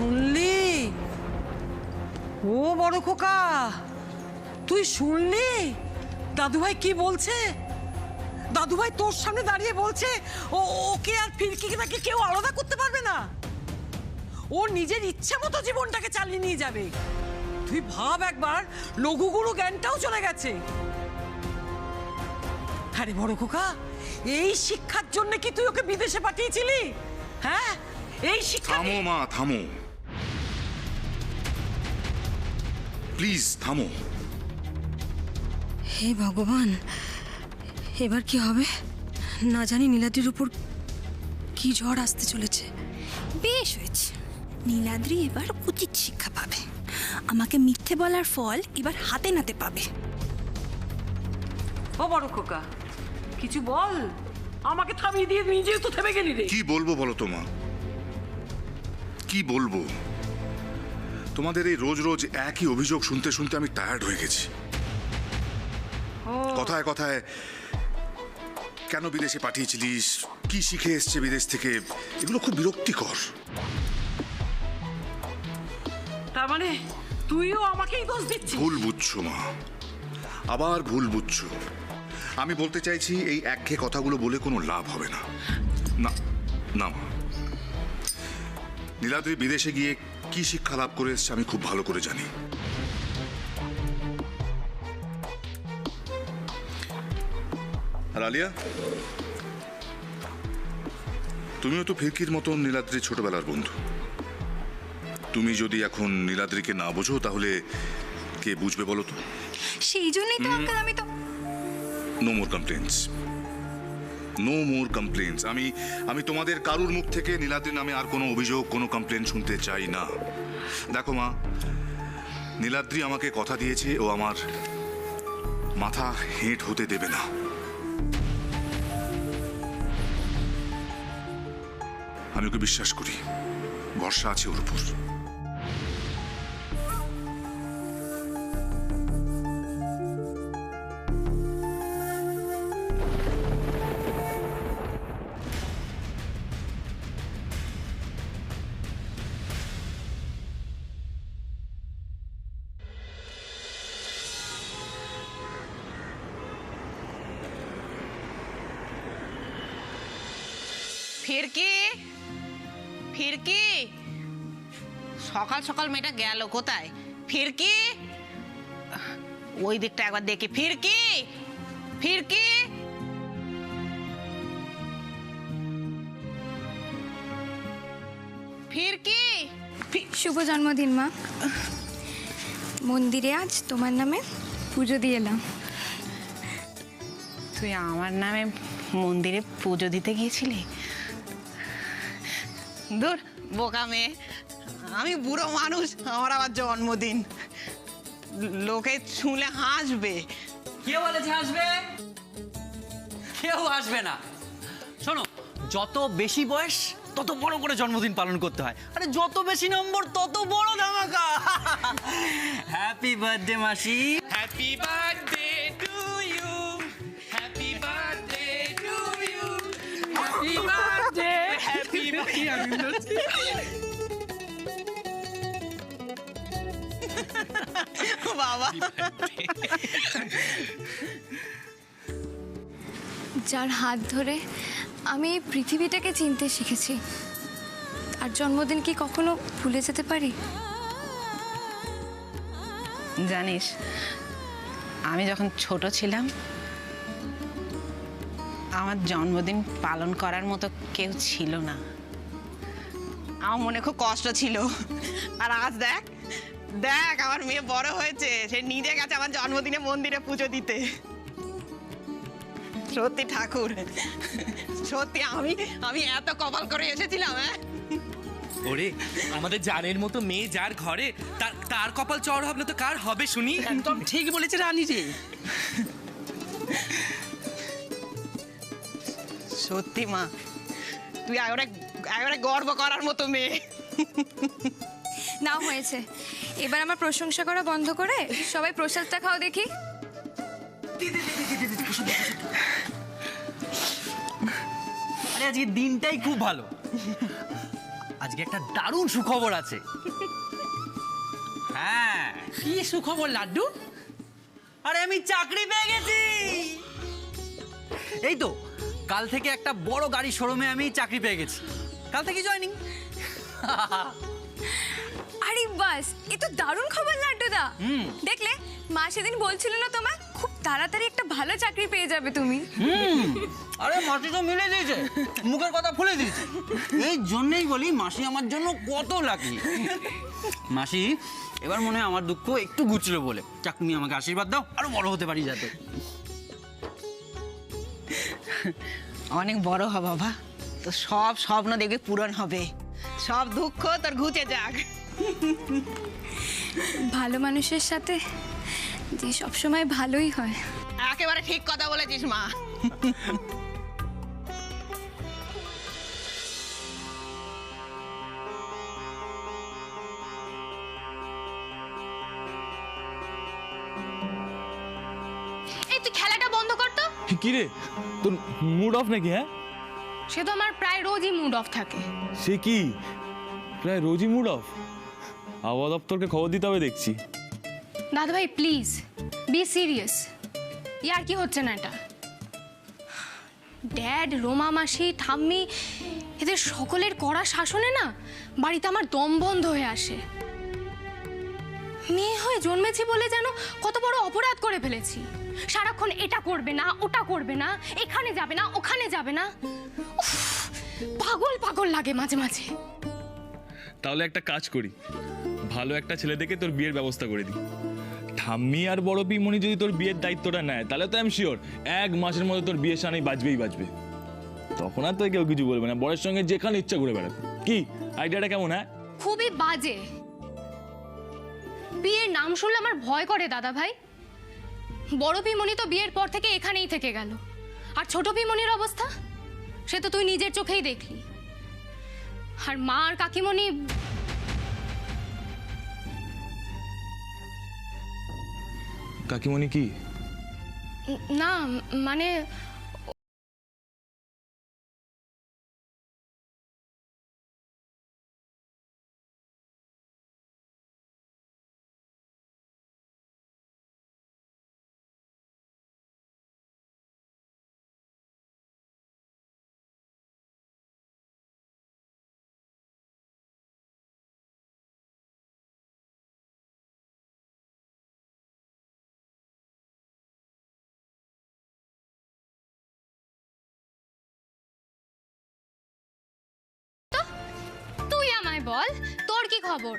শুনলি? ও বড় খোকা, তুই শুনলি দাদুভাই কি বলছে? দাদুভাই তোর সামনে দাঁড়িয়ে বলছে ওকে আর ফিরকিকে নাকি কেউ আলাদা করতে পারবে না। ও নিজের ইচ্ছে মতো জীবনটাকে চালিয়ে নিয়ে যাবে। তুই ভাব একবার, লঘুগুরু জ্ঞানটাও চলে গেছে। আরে বড় খোকা, এই শিক্ষার জন্য কি তুই ওকে বিদেশে পাঠিয়েছিলি? হ্যাঁ, এই শিক্ষা। থামো মা, থামো প্লিজ, থামো। হে ভগবান, এবার কি হবে? না জানি নীলাদ্রির উপর কি ঝড় আসতে চলেছে। বেশ হয়েছে, নীলাদ্রি এবার উচিত শিক্ষা পাবে। আমাকে মিথ্যে বলার ফল এবার হাতে নাতে পাবে। ও বড় খোকা, কিছু বল। আমাকে থামিয়ে দিয়ে নিজেও তো থেমে গেলি রে। কি বলবো বলো তো মা, কি বলবো? তোমাদের এই রোজ রোজ একই অভিযোগ শুনতে শুনতে আমি টায়ার্ড হয়ে গেছি। কথায় কথায় কেন বিদেশে পাঠিয়েছিলিস, কি শিখে এসছে বিদেশ থেকে, এগুলো খুব বিরক্তিকর। তার মানে তুইও আমাকেই দোষ দিচ্ছিস? ভুল বুঝছো মা, আবার ভুল বুঝছো। আমি বলতে চাইছি এই একঘেয়ে কথাগুলো বলে কোনো লাভ হবে না। না না মা, নীলাদ্রি বিদেশে গিয়ে কি শিক্ষা লাভ করে এসছে আমি খুব ভালো করে জানি। আর আলিয়া, তুমিও তো ফিরকির মতন নীলাদ্রির ছোটবেলার বন্ধু। তুমি যদি এখন নীলাদ্রিকে না বোঝো তাহলে কে বুঝবে বলো তো? সেই জন্যই তো আঙ্কেল আমি তো no more complaints, no more complaints. আমি তোমাদের কারুর মুখ থেকে নীলাদ্রি নামে আর কোনো অভিযোগ, কোনো কমপ্লেন শুনতে চাই না। দেখো মা, নীলাদ্রি আমাকে কথা দিয়েছে ও আমার মাথা হেঁট হতে দেবে না। আমি ওকে বিশ্বাস করি, ভরসা আছে ওর উপর। ফিরকি, ফিরকি, সকাল সকাল মেয়েটা গেল কোথায়? ফিরকি, ওই দিকটা একবার দেখি। ফিরকি, ফিরকি। ফিরকি। শুভ জন্মদিন মা। মন্দিরে আজ তোমার নামে পুজো দিয়ে এলাম। তুই আমার নামে মন্দিরে পুজো দিতে গিয়েছিলি? দূর বোকা মেয়ে, আমি বুড়ো মানুষ, আমার আবার জন্মদিন, লোকে শুনলে হাসবে। কে বলেছে আসবে? কেউ আসবে না। শোনো, যত বেশি বয়স তত বড় করে জন্মদিন পালন করতে হয়। আরে যত বেশি নম্বর তত বড় ধামাকা। হ্যাপি বার্থডে মাসি। Happy birthday to you. Happy birthday to you. Happy birthday. Happy birthday. বাবা, যার হাত ধরে আমি এই পৃথিবীটাকে চিনতে শিখেছি, আর জন্মদিন কি কখনো ভুলে যেতে পারি? জানিস, আমি যখন ছোট ছিলাম আমার জন্মদিন পালন করার মতো কেউ ছিল না। আমার মনে খুব কষ্ট ছিল। আর আজ দেখ দেখ আমার মেয়ে বড় হয়েছে, সে নিজে গেছে আমার জন্মদিনে মন্দিরে পুজো দিতে। সত্যি ঠাকুর, সত্যি আমি এত কপাল করে এসেছিলাম। হ্যাঁ ওরে, আমাদের জানের মতো মেয়ে যার ঘরে, তার কপাল চড় হবে না তো কার হবে শুনি? একদম ঠিক বলেছে রানী রে। সত্যি মা, তুই একেবারে গর্ব করার মতো মেয়ে। নাও হয়েছে, এবার আমার প্রশংসা করা বন্ধ করে সবাই প্রসাদটা খাও দেখি। আরে আজকে দিনটাই খুব ভালো। আজকে আজকে একটা দারুণ সুখবর আছে। হ্যাঁ, কি সুখবর লাড্ডু? আরে আমি চাকরি পেয়ে গেছি। এই তো কাল থেকে একটা বড় গাড়ি শোরুমে আমি চাকরি পেয়ে গেছি। কাল থেকে জয়েনিং। আরে বাস, এ তো দারুণ খবর লাড্ডুদা। দেখলে মা সেদিন বলছিল না তোমায় খুব তাড়াতাড়ি একটা ভালো চাকরি পেয়ে যাবে তুমি। আরে মাসি তো মিলে দিয়েছে, মুখের কথা ফুলে দিয়েছে। এই জন্যই বলি মাসি আমার জন্য কত লাকি। মাসি এবার মনে হয় আমার দুঃখ একটু ঘুচলো বলে। যাক, তুমি আমাকে আশীর্বাদ দাও, আরো বড় হতে পারি যাতে। অনেক বড় হ বাবা, তো সব স্বপ্ন দেখবে পূরণ হবে, সব দুঃখ তোর ঘুচে যাক। ভালো মানুষের সাথে যে সবসময় ভালোই হয়। একেবারে ঠিক কথা বলেছিস মা। এই তুই খেলাটা বন্ধ কর তো। কি রে, তোর মুড অফ নাকি? হ্যাঁ, সে তো আমার প্রায় রোজই মুড অফ থাকে। সে কি প্রায় রোজই মুড অফ? আবহাওয়া দপ্তরকে খবর দিতে হবে দেখছি। দাদা ভাই প্লিজ বি সিরিয়াস। ইয়ার কি হচ্ছে না এটা? ড্যাড, রোমা মাসি, ঠাম্মি এদের সকলের কড়া শাসনে না বাড়িতে আমার দম বন্ধ হয়ে আসে। মেয়ে হয়ে জন্মেছি বলে যেন কত বড় অপরাধ করে ফেলেছি। সারাক্ষণ এটা করবে না, ওটা করবে না, এখানে যাবে না, ওখানে যাবে না। উফ, পাগল পাগল লাগে মাঝে মাঝে। তাহলে একটা কাজ করি, ভালো একটা ছেলে দেখে তোর বিয়ের ব্যবস্থা করে দিই। ঠাম্মি আর বড় পিমনি যদি তোর বিয়ের দায়িত্বটা নেয় তাহলে তো আমি শিওর 1 মাসের মধ্যে তোর বিয়ের সামনে বাজবেই বাজবে। তখন আর তো কেউ কিছু বলবে না, বরের সঙ্গে যেখানে ইচ্ছা ঘুরে বেড়াবে। কি আইডিয়াটা কেমন? হ্যাঁ, খুবই বাজে। বিয়ের নাম শুনলে আমার ভয় করে দাদা ভাই। বড় পিমনি তো বিয়ের পর থেকে এখানেই থেকে গেল, আর ছোট পিমনির অবস্থা সে তো তুই নিজের চোখেই দেখলি। আর মা আর কাকিমণি কাকিমণি কি? না মানে তুই আমায় বল তোর কি খবর?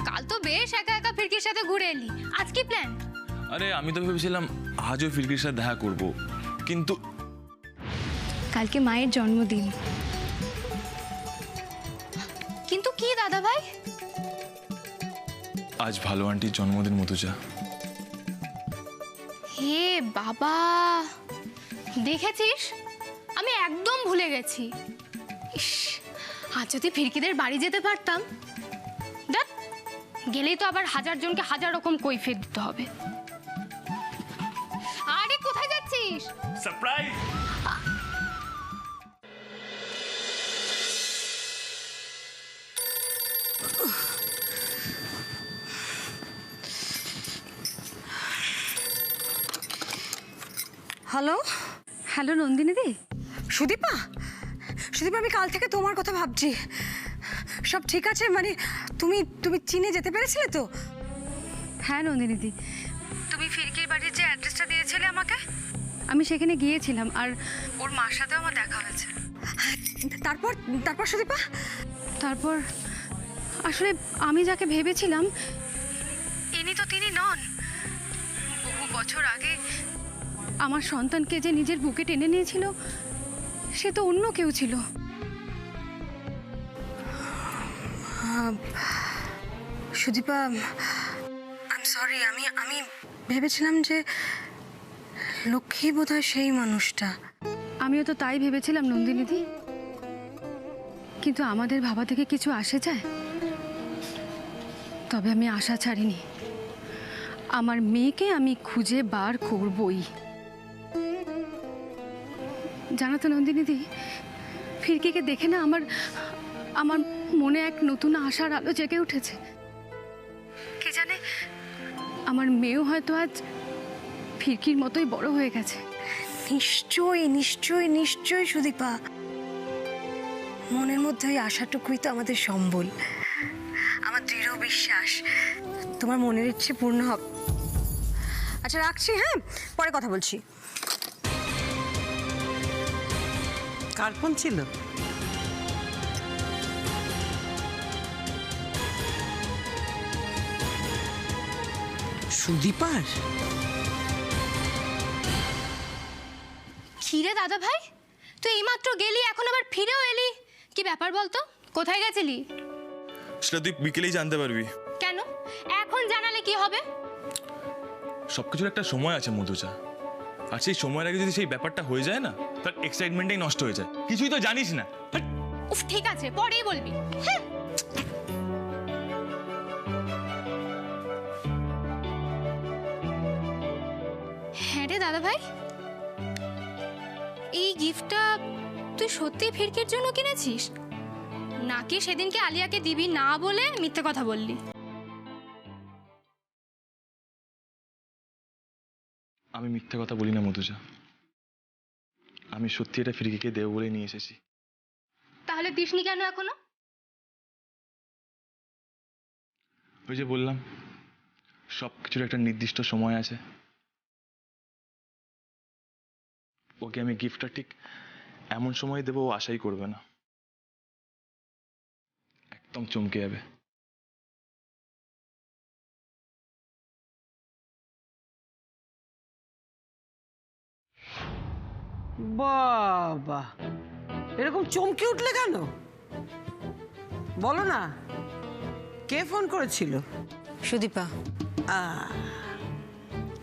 কাল তো বেশ একা একা ফিরকির সাথে ঘুরে এলি, আজ কি প্ল্যান? আরে আমি তো ভেবেছিলাম আজও ফিরকির সাথে দেখা করব, কিন্তু কালকে মায়ের জন্মদিন। কিন্তু কি দাদা ভাই? আজ ভালো আন্টির জন্মদিন মধুজা। হে বাবা, দেখেছিস আমি একদম ভুলে গেছি। ইস, আজ যদি ফিরকিদের বাড়ি যেতে পারতাম। দেখ, গেলেই তো আবার 1000 জনকে 1000 রকম কৈফিয়ত দিতে হবে। আরে কোথায় যাচ্ছিস? সারপ্রাইজ। হ্যালো হ্যালো নন্দিনী দি। সুদীপা, সুদীপা আমি কাল থেকে তোমার কথা ভাবছি। সব ঠিক আছে? মানে তুমি তুমি চীনে যেতে পেরেছিলে তো? হ্যাঁ নন্দিনী দি, তুমি ফিরকির বাড়ির যে অ্যাড্রেসটা দিয়েছিলে আমাকে, আমি সেখানে গিয়েছিলাম আর ওর মার সাথেও আমার দেখা হয়েছে। তারপর তারপর সুদীপা? তারপর আসলে আমি যাকে ভেবেছিলাম ইনি তো তিনি নন। বহু বছর আগে আমার সন্তানকে যে নিজের বুকে টেনে নিয়েছিল সে তো অন্য কেউ ছিল। সুদীপা আই এম সরি, আমি ভেবেছিলাম যে লক্ষ্মী বোধহয় সেই মানুষটা। আমিও তো তাই ভেবেছিলাম নন্দিনী দি, কিন্তু আমাদের ভাবা থেকে কিছু আসে যায়? তবে আমি আশা ছাড়িনি, আমার মেয়েকে আমি খুঁজে বার করবই। জানো তো নন্দিনী দি, ফিরকিকে দেখে না আমার আমার মনে এক নতুন আশার আলো জেগে উঠেছে। কে জানে আমার মেয়েও হয়তো আজ ফিরকির মতোই বড় হয়ে গেছে। নিশ্চয়ই নিশ্চয়ই নিশ্চয়ই সুদীপা, মনের মধ্যে ওই আশাটুকুই তো আমাদের সম্বল। আমার দৃঢ় বিশ্বাস তোমার মনের ইচ্ছে পূর্ণ হবে। আচ্ছা রাখছি, হ্যাঁ, পরে কথা বলছি। কার ফোন ছিল? সুদীপার? খিরে দাদা ভাই, তুই এইমাত্র গেলি, এখন আবার ফিরেও এলি, কি ব্যাপার বলতো? কোথায় গেছিলি? সেটা তুই বিকেলেই জানতে পারবি। কেন এখন জানালে কি হবে? সবকিছুর একটা সময় আছে মধুজা, আর সেই সময়ের আগে যদি সেই ব্যাপারটা হয়ে যায় না, তার এক্সাইটমেন্টটাই নষ্ট হয়ে যায়। কিছুই তো জানিস না। উফ, ঠিক আছে, পরেই বলবি। হ্যাঁ। হ্যাঁ রে দাদা ভাই, এই গিফটটা তুই সত্যি ফিরকির জন্য কিনেছিস, নাকি সেদিনকে আলিয়াকে দিবি না বলে মিথ্যে কথা বললি? আমি মিথ্যে কথা বলি না মধুজা, আমি সত্যি এটা ফিরকিকে দেব বলে নিয়ে এসেছি। তাহলে দিসনি কেন এখনো? ওই যে বললাম, সবকিছুর একটা নির্দিষ্ট সময় আছে। ওকে আমি গিফটটা ঠিক এমন সময় দেবো ও আশাই করবে না, একদম চমকে যাবে। বাবা, এরকম চমকে উঠলে কেন? বলো না, কে ফোন করেছিল? সুদীপা।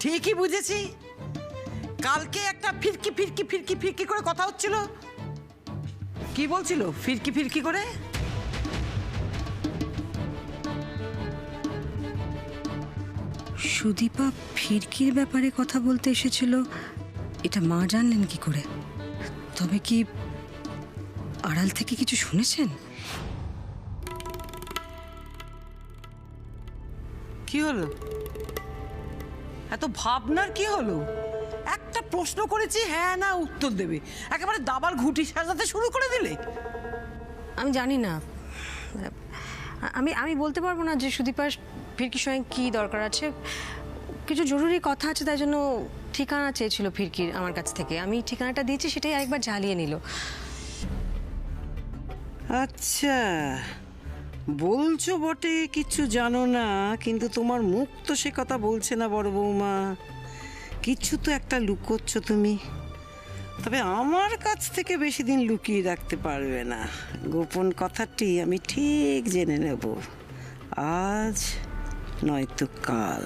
ঠিকই বুঝেছি, কালকে একটা ফিরকি ফিরকি ফিরকি ফিরকি করে কথা হচ্ছিল। কি বলছিল ফিরকি ফিরকি করে? সুদীপা ফিরকির ব্যাপারে কথা বলতে এসেছিল, এটা মা জানলেন কি করে? তবে কি আড়াল থেকে কিছু শুনেছেন? কি হলো? এত ভাবনার কি হলো? একটা প্রশ্ন করেছি, হ্যাঁ না উত্তর দেবে, একেবারে দাবার ঘুঁটি সাজাতে শুরু করে দিলে। আমি জানি না, আমি বলতে পারবো না যে সুদীপার ফিরকির সঙ্গে কী দরকার আছে। কিছু জরুরি কথা আছে, তাই জন্য ঠিকানা চেয়েছিল ফিরকির আমার কাছ থেকে। আমি ঠিকানাটা দিয়েছি, সেটাই আরেকবার জ্বালিয়ে নিল। আচ্ছা, বলছো বটে কিছু জানো না, কিন্তু তোমার মুখ তো সে কথা বলছে না বড় বৌমা। কিছু তো একটা লুকোচ্ছ তুমি, তবে আমার কাছ থেকে বেশি দিন লুকিয়ে রাখতে পারবে না। গোপন কথাটি আমি ঠিক জেনে নেব, আজ নয়তো কাল।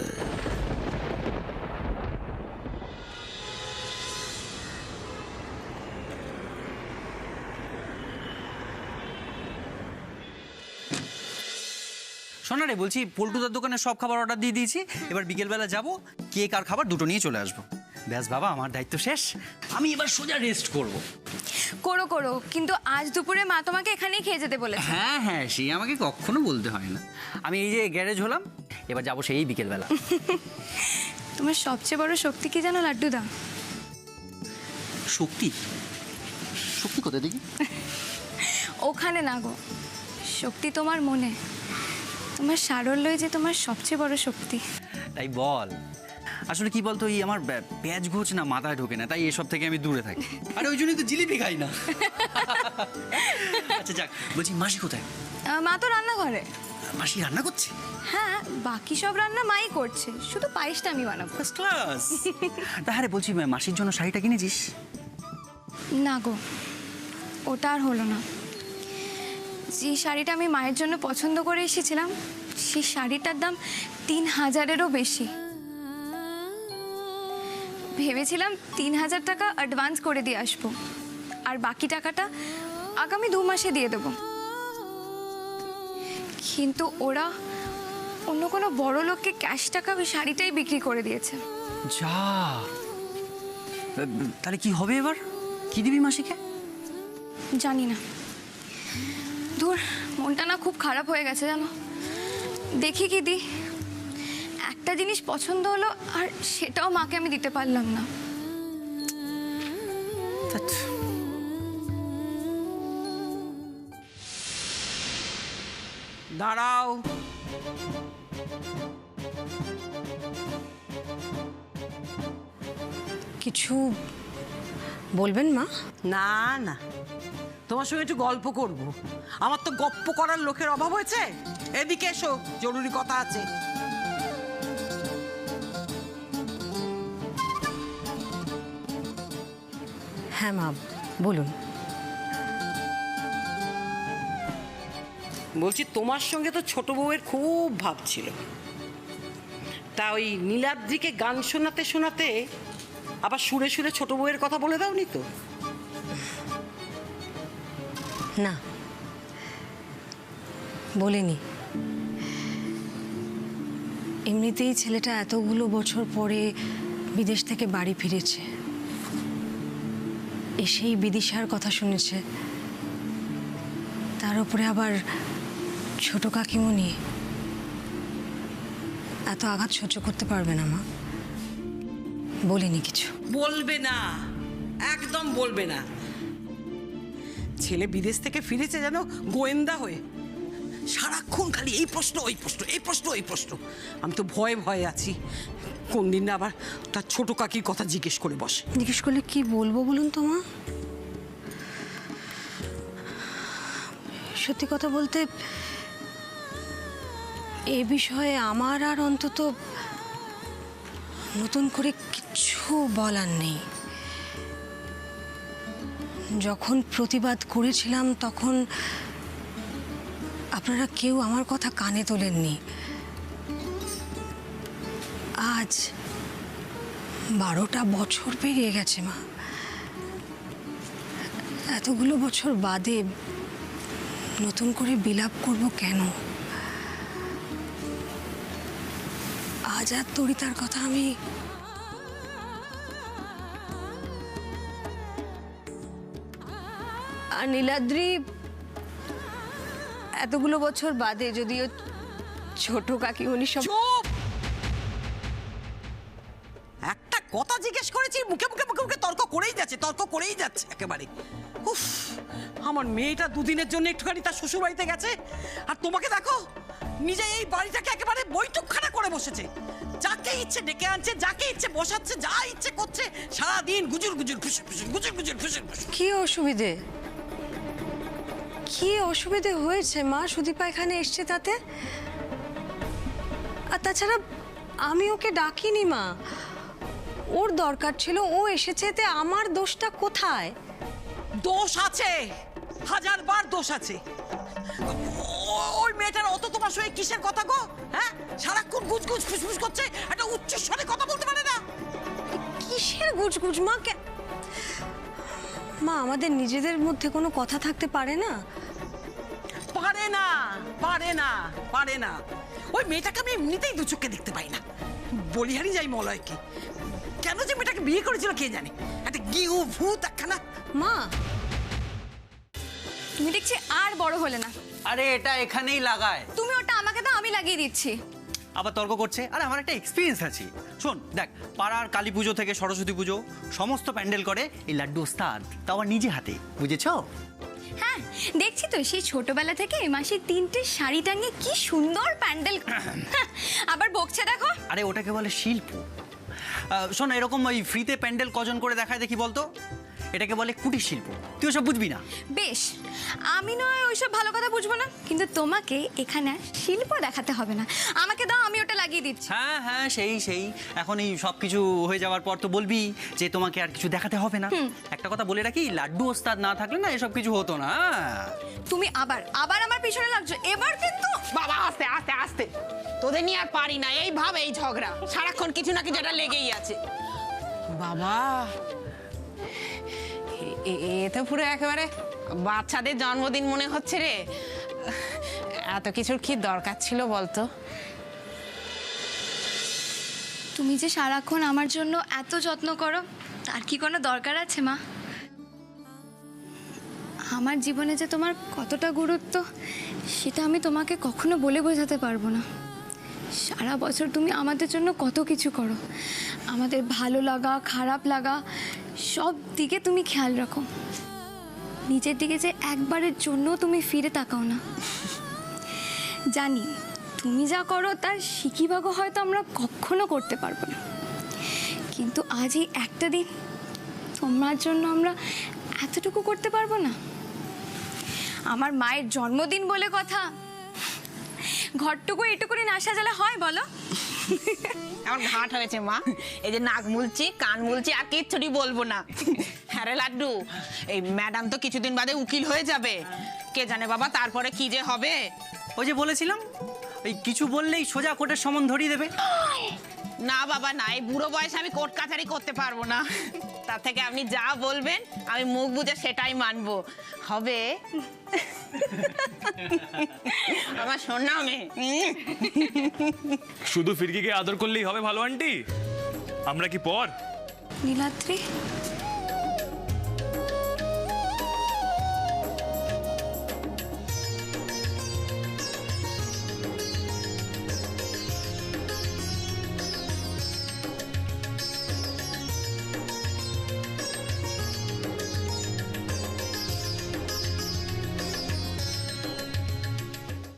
শোনা রে, বলছি পল্টুদার দোকানে সব খাবার অর্ডার দিয়ে দিয়েছি, এবার বিকেলবেলা যাব, কেক আর খাবার দুটো নিয়ে চলে আসবো। ব্যাস বাবা, আমার দায়িত্ব শেষ, আমি এবার সোজা রেস্ট করব। করো করো, কিন্তু আজ দুপুরে মা তোমাকে এখানেই খেয়ে যেতে বলেছে। হ্যাঁ হ্যাঁ, সেই আমাকে কখনো বলতে হয় না। আমি এই যে গ্যারেজ হলাম, এবার যাবো সেই বিকেলবেলা। তোমার সবচেয়ে বড় শক্তি কি জানো লাড্ডুদা? শক্তি? শক্তি কোথায় দেখি? ওখানে না গো, শক্তি তোমার মনে। তোমার সারল্যই যে তোমার সবচেয়ে বড় শক্তি। তাই বল। আসলে কি বলতো, এই আমার প্যাঁচ ঘোচ না মাথায় ঢোকে না, তাই এসব থেকে আমি দূরে থাকি। আরে ওই জন্যই তো জিলিপি খাই না। আচ্ছা যাক, বলছি মাসি কোথায়? মা তো রান্নাঘরে। মাসি রান্না করছে? হ্যাঁ, বাকি সব রান্না মাই করছে, শুধু পায়েসটা আমি বানাবো। First class. তাহলে বলছি, মাসির জন্য শাড়িটা কিনেছিস? না গো, ওটা আর হলো না। যে শাড়িটা আমি মায়ের জন্য পছন্দ করে এসেছিলাম, সেই শাড়িটার দাম 3000-এরও বেশি। ভেবেছিলাম 3000 টাকা অ্যাডভান্স করে দিয়ে আসবো, আর বাকি টাকাটা আগামী 2 মাসে দিয়ে দেবো। কিন্তু ওরা অন্য কোনো বড় লোককে ক্যাশ টাকা ওই শাড়িটাই বিক্রি করে দিয়েছে। যা, তাহলে কি হবে এবার? কি দিবি মাসিকে? জানি না, ধুর, মনটা না খুব খারাপ হয়ে গেছে জানো। দেখি কি দি, একটা জিনিস পছন্দ হলো আর সেটাও মাকে আমি দিতে পারলাম না। দাঁড়াও, কিছু বলবেন মা? না না, তোমার সঙ্গে একটু গল্প করব। আমার তো গপ্প করার লোকের অভাব হয়েছে। এদিকে এসো, জরুরি কথা আছে। হ্যাঁ মা, বলুন। বলছি, তোমার সঙ্গে তো ছোট বউয়ের খুব ভাব ছিল, তা ওই নীলাদ্রিকে গান শোনাতে শোনাতে আবার সুরে সুরে ছোট বউয়ের কথা বলে দাওনি তো? না, বলিনি। এমনিতেই ছেলেটা এতগুলো বছর পরে বিদেশ থেকে বাড়ি ফিরেছে, এসেই বিদিশার কথা শুনেছে, তার উপরে আবার ছোট কাকিমণি, এত আঘাত সহ্য করতে পারবে না মা। বলিনি কিছু। বলবে না, একদম বলবে না। ছেলে বিদেশ থেকে ফিরেছে যেন গোয়েন্দা হয়ে, সারাক্ষণ খালি এই প্রশ্ন ওই প্রশ্ন, এই প্রশ্ন ওই প্রশ্ন। আমি তো ভয়ে ভয়ে আছি, কোন দিন না আবার তার ছোট কাকির কথা জিজ্ঞেস করে বসে। জিজ্ঞেস করলে কি বলবো বলুন তো মা? সত্যি কথা বলতে এ বিষয়ে আমার আর অন্তত নতুন করে কিছু বলার নেই। যখন প্রতিবাদ করেছিলাম তখন আপনারা কেউ আমার কথা কানে তোলেননি। আজ 12টা বছর পেরিয়ে গেছে মা। এতগুলো বছর বাদে নতুন করে বিলাপ করব কেন? আজ আর তরিতার কথা আমি আর নীলাদ্রি এতগুলো বছর বাদে যদিও ছোট কাকিমণি সব। চুপ! একটা কথা জিজ্ঞেস করেছি, মুখে মুখে মুখে মুখে তর্ক করেই যাচ্ছে, তর্ক করেই যাচ্ছে একেবারে। উফ, আমার মেয়েটা দুদিনের জন্য একটুখানি তার শ্বশুর বাড়িতে গেছে, আর তোমাকে দেখো নিজে এই বাড়িটাকে একেবারে বৈঠকখানা করে বসেছে। যাকে ইচ্ছে ডেকে আনছে, যাকে ইচ্ছে বসাচ্ছে, যা ইচ্ছে করছে, সারাদিন গুজুর গুজুর ফুসুর ফুসুর, গুজুর গুজুর ফুসুর ফুসুর। কি অসুবিধে, কি অসুবিধে হয়েছে মা সুদীপা এখানে এসছে তাতে? আর তাছাড়া আমি ওকে ডাকিনি মা, ওর দরকার ছিল, ও এসেছে, এতে আমার দোষটা কোথায়? দোষ আছে, হাজারবার দোষ আছে। ওই মেয়েটার অত তোমার সঙ্গে কিসের কথা গো? হ্যাঁ, সারাক্ষণ গুজগুজ ফুসফুস করছে, একটা উচ্চ স্বরে কথা বলতে পারে না। কিসের গুজগুজ মা? মা, আমাদের নিজেদের মধ্যে কোনো কথা থাকতে পারে না? পারে না, পারে না, পারে না। ওই মেয়েটাকে আমি এমনিতেই দু চোখে দেখতে পাই না। বলিহারি যাই মলয়কে, কেন যে মেয়েটাকে বিয়ে করেছিল কে জানে, একটা গিউ ভূত একখানা। মা, তুমি দেখছি আর বড় হলে না। আরে এটা এখানেই লাগায়, তুমি ওটা আমাকে দাও, আমি লাগিয়ে দিচ্ছি। আবার তর্ক করছে। আরে আমার একটা এক্সপিরিয়েন্স আছে। শোন দেখ, পাড়ার কালী পুজো থেকে সরস্বতী পুজো সমস্ত প্যান্ডেল করে এই লাড্ডু ওস্তাদ, তাও আবার নিজে হাতে, বুঝেছো? হ্যাঁ, দেখছি তো সেই ছোটবেলা থেকে মাসি 3টে শাড়ি টাঙিয়ে কি সুন্দর প্যান্ডেল। আবার বকছে দেখো। আরে ওটাকে বলে শিল্প। শোন, এরকম ওই ফ্রিতে প্যান্ডেল কজন করে দেখায় দেখি বলতো? এটাকে বলে কুটির শিল্প। তুই ওসব বুঝবি না। বেশ, আমি নয় ওইসব ভালো কথা বুঝবো না, কিন্তু তোমাকে এখানে শিল্প দেখাতে হবে না। আমাকে দাও, আমি ওটা লাগিয়ে দিচ্ছি। হ্যাঁ হ্যাঁ, সেই এখন এই সব কিছু হয়ে যাওয়ার পর তো বলবি যে তোমাকে আর কিছু দেখাতে হবে না। একটা কথা বলে রাখি, লাড্ডু ওস্তাদ না থাকলে না এসব কিছু হতো না। তুমি আবার আমার পিছনে লাগছো এবার কিন্তু। বাবা আস্তে আস্তে আস্তে, তোদের নিয়ে আর পারি না। এই ভাব, এই ঝগড়া, সারাক্ষণ কিছু না কিছু একটা লেগেই আছে। বাবা, এ তো পুরো একেবারে বাচ্চাদের জন্মদিন মনে হচ্ছে রে। এত কিছুর কি দরকার ছিল বলতো? তুমি যে সারাক্ষণ আমার জন্য এত যত্ন করো, তার কি কোনো দরকার আছে মা? আমার জীবনে যে তোমার কতটা গুরুত্ব সেটা আমি তোমাকে কখনো বলে বোঝাতে পারবো না। সারা বছর তুমি আমাদের জন্য কত কিছু করো, আমাদের ভালো লাগা খারাপ লাগা সব দিকে তুমি খেয়াল রাখো। নিজের দিকে যে একবারের জন্য তুমি ফিরে তাকাও না। জানি তুমি যা করো তার সিকিভাগও হয়তো আমরা কখনো করতে পারবো না, কিন্তু আজ এই একটা দিন তোমার জন্য আমরা এতটুকু করতে পারবো না? আমার মায়ের জন্মদিন বলে কথা, ঘরটুকু এটুকুনি না সাজালে হয় বলো? আমার ঘাট হয়েছে মা, এই যে নাক মুলছি কান মুলছি আর কিচ্ছুটি বলবো না। হ্যাঁ রে লাড্ডু, এই ম্যাডাম তো কিছুদিন বাদে উকিল হয়ে যাবে, কে জানে বাবা তারপরে কি যে হবে। ওই যে বলেছিলাম, ওই কিছু বললেই সোজা কোর্টের সমন ধরিয়ে দেবে। না বাবা না, এই বুড়ো বয়সে আমি কোর্ট কাছারি করতে পারবো না। তার থেকে আপনি যা বলবেন আমি মুখ বুঝে সেটাই মানবো। হবে আমার সোনা মেয়ে। শুধু ফিরকিকে আদর করলেই হবে ভালো আন্টি? আমরা কি পর? নীলাদ্রি,